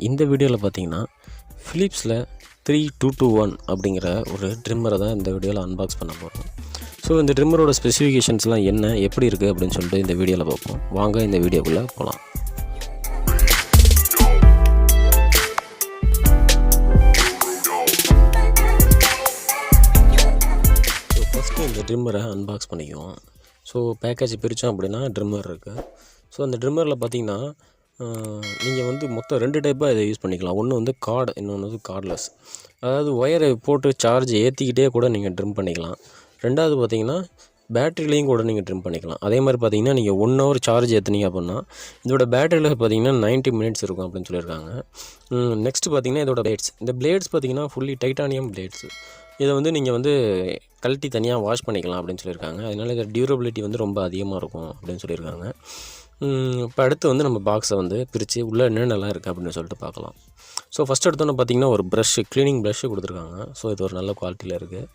இந்த வீடியோவில் பார்த்தீங்கன்னா ஃபிலிப்ஸில் 3221 அப்படிங்கிற ஒரு ட்ரிம்மரை தான் இந்த வீடியோவில் அன்பாக்ஸ் பண்ண போகிறோம். ஸோ இந்த ட்ரிம்மரோட ஸ்பெசிஃபிகேஷன்ஸ்லாம் என்ன, எப்படி இருக்குது அப்படின்னு சொல்லிட்டு இந்த வீடியோவில் பார்ப்போம். வாங்க இந்த வீடியோக்குள்ளே போகலாம். ஸோ ஃபஸ்ட்டு இந்த ட்ரிம்மரை அன்பாக்ஸ் பண்ணிக்குவோம். ஸோ பேக்கேஜ் பிரித்தோம் அப்படின்னா ட்ரிம்மர் இருக்குது. ஸோ அந்த ட்ரிம்மரில் பார்த்தீங்கன்னா நீங்கள் வந்து மொத்தம் 2 டைப்பாக இதை யூஸ் பண்ணிக்கலாம். ஒன்று வந்து கார்டு, இன்னொன்று வந்து கார்ட்லெஸ். அதாவது ஒயரை போட்டு சார்ஜ் ஏற்றிக்கிட்டே கூட நீங்கள் ட்ரிம் பண்ணிக்கலாம். ரெண்டாவது பார்த்தீங்கன்னா பேட்டரிலையும் கூட நீங்கள் ட்ரிம் பண்ணிக்கலாம். அதே மாதிரி பார்த்தீங்கன்னா நீங்கள் 1 ஹவர் சார்ஜ் ஏற்றுனீங்க அப்படின்னா இதோட பேட்டரியில் பார்த்தீங்கன்னா 90 மினிட்ஸ் இருக்கும் அப்படின்னு சொல்லியிருக்காங்க. நெக்ஸ்ட்டு பார்த்தீங்கன்னா இதோட பிளேட்ஸ். இந்த பிளேட்ஸ் பார்த்தீங்கன்னா ஃபுல்லி டைட்டானியம் பிளேட்ஸு. இதை வந்து நீங்கள் வந்து கழட்டி தனியாக வாஷ் பண்ணிக்கலாம் அப்படின்னு சொல்லியிருக்காங்க. அதனால் இதோட டியூரபிலிட்டி வந்து ரொம்ப அதிகமாக இருக்கும் அப்படின்னு சொல்லியிருக்காங்க. இப்போ அடுத்து வந்து நம்ம பாக்ஸை வந்து பிரித்து உள்ளே என்னென்னலாம் இருக்குது அப்படின்னு சொல்லிட்டு பார்க்கலாம். ஸோ ஃபஸ்ட் எடுத்தோன்னே பார்த்தீங்கன்னா ஒரு ப்ரஷ்ஷு, க்ளீனிங் ப்ரஷ்ஷு கொடுத்துருக்காங்க. ஸோ இது ஒரு நல்ல குவாலிட்டியில் இருக்குது.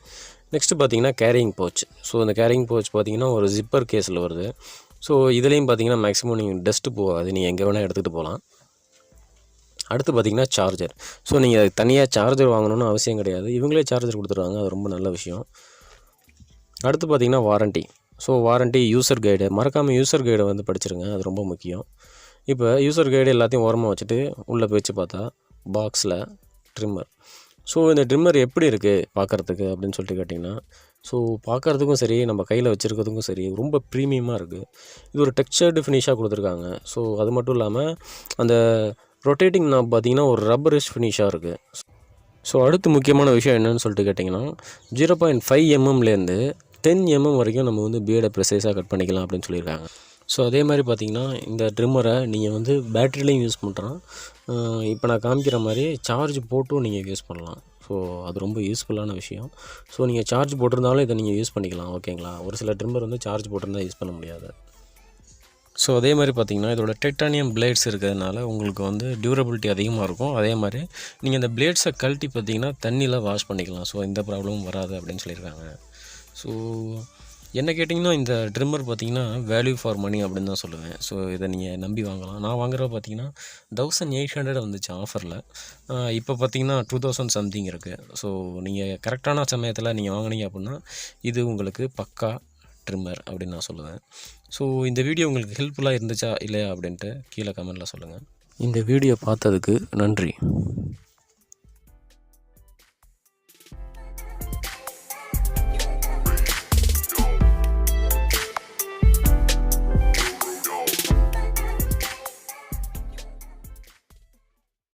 நெக்ஸ்ட்டு பார்த்தீங்கன்னா கேரியிங் பவுச். ஸோ இந்த கேரியிங் பவுச் பார்த்தீங்கன்னா ஒரு ஜிப்பர் கேஸில் வருது. ஸோ இதுலேயும் பார்த்தீங்கன்னா மேக்ஸிமம் நீங்கள் டஸ்ட்டு போகாது, நீங்கள் எங்கே வேணால் எடுத்துகிட்டு போகலாம். அடுத்து பார்த்தீங்கன்னா சார்ஜர். ஸோ நீங்கள் தனியாக சார்ஜர் வாங்கணும்னு அவசியம் கிடையாது, இவங்களே சார்ஜர் கொடுத்துருவாங்க, அது ரொம்ப நல்ல விஷயம். அடுத்து பார்த்தீங்கன்னா warranty. So warranty, user guide, மறக்காமல் யூசர் கைடை வந்து படிச்சிருங்க, அது ரொம்ப முக்கியம். இப்போ யூசர் கைடு எல்லாத்தையும் ஓரமாக வச்சுட்டு உள்ளே போய்ச்சு பார்த்தா பாக்ஸில் ட்ரிம்மர். ஸோ இந்த ட்ரிம்மர் எப்படி இருக்குது பார்க்குறதுக்கு அப்படின்னு சொல்லிட்டு கேட்டிங்கன்னா, ஸோ பார்க்குறதுக்கும் சரி, நம்ம கையில் வச்சுருக்கிறதுக்கும் சரி, ரொம்ப ப்ரீமியமாக இருக்குது. இது ஒரு டெக்ஸ்சர்டு ஃபினிஷாக கொடுத்துருக்காங்க. ஸோ அது மட்டும் இல்லாமல் அந்த ரொட்டேட்டிங் நாப் பார்த்திங்கன்னா ஒரு ரப்பரிஷ் ஃபினிஷாக இருக்குது. ஸோ அடுத்து முக்கியமான விஷயம் என்னென்னு சொல்லிட்டு கேட்டிங்கன்னா 0.5 mmலேருந்து 10 mm வரைக்கும் நம்ம வந்து பிளேடை ப்ரெசைஸாக கட் பண்ணிக்கலாம் அப்படின்னு சொல்லியிருக்காங்க. ஸோ அதே மாதிரி பார்த்திங்கன்னா இந்த ட்ரிம்மரை நீங்கள் வந்து பேட்டரிலையும் யூஸ் பண்ணுறோம். இப்போ நான் காமிக்கிற மாதிரி சார்ஜ் போட்டும் நீங்கள் யூஸ் பண்ணலாம். ஸோ அது ரொம்ப யூஸ்ஃபுல்லான விஷயம். ஸோ நீங்கள் சார்ஜ் போட்டிருந்தாலும் இதை நீங்கள் யூஸ் பண்ணிக்கலாம், ஓகேங்களா. ஒரு சில ட்ரிம்மர் வந்து சார்ஜ் போட்டிருந்தால் யூஸ் பண்ண முடியாது. ஸோ அதே மாதிரி பார்த்திங்கன்னா இதோட டைட்டானியம் பிளேட்ஸ் இருக்கிறதுனால உங்களுக்கு வந்து டியூரபிலிட்டி அதிகமாக இருக்கும். அதே மாதிரி நீங்கள் இந்த பிளேட்ஸை கழட்டி பார்த்திங்கன்னா தண்ணியில் வாஷ் பண்ணிக்கலாம். ஸோ எந்த ப்ராப்ளமும் வராது அப்படின்னு சொல்லியிருக்காங்க. ஸோ என்ன கேட்டிங்கன்னா இந்த ட்ரிம்மர் பார்த்திங்கன்னா வேல்யூ ஃபார் மணி அப்படின்னு தான் சொல்லுவேன். ஸோ இதை நீங்கள் நம்பி வாங்கலாம். நான் வாங்குறப்ப பார்த்திங்கன்னா 1800 வந்துச்சு ஆஃபரில். இப்போ பார்த்திங்கன்னா 2000 சம்திங் இருக்குது. ஸோ நீங்கள் கரெக்டான சமயத்தில் நீங்கள் வாங்கினீங்க அப்படின்னா இது உங்களுக்கு பக்கா ட்ரிம்மர் அப்படின்னு நான் சொல்லுவேன். ஸோ இந்த வீடியோ உங்களுக்கு ஹெல்ப்ஃபுல்லாக இருந்துச்சா இல்லையா அப்படின்ட்டு கீழே கமெண்ட்டில் சொல்லுங்கள். இந்த வீடியோ பார்த்ததுக்கு நன்றி.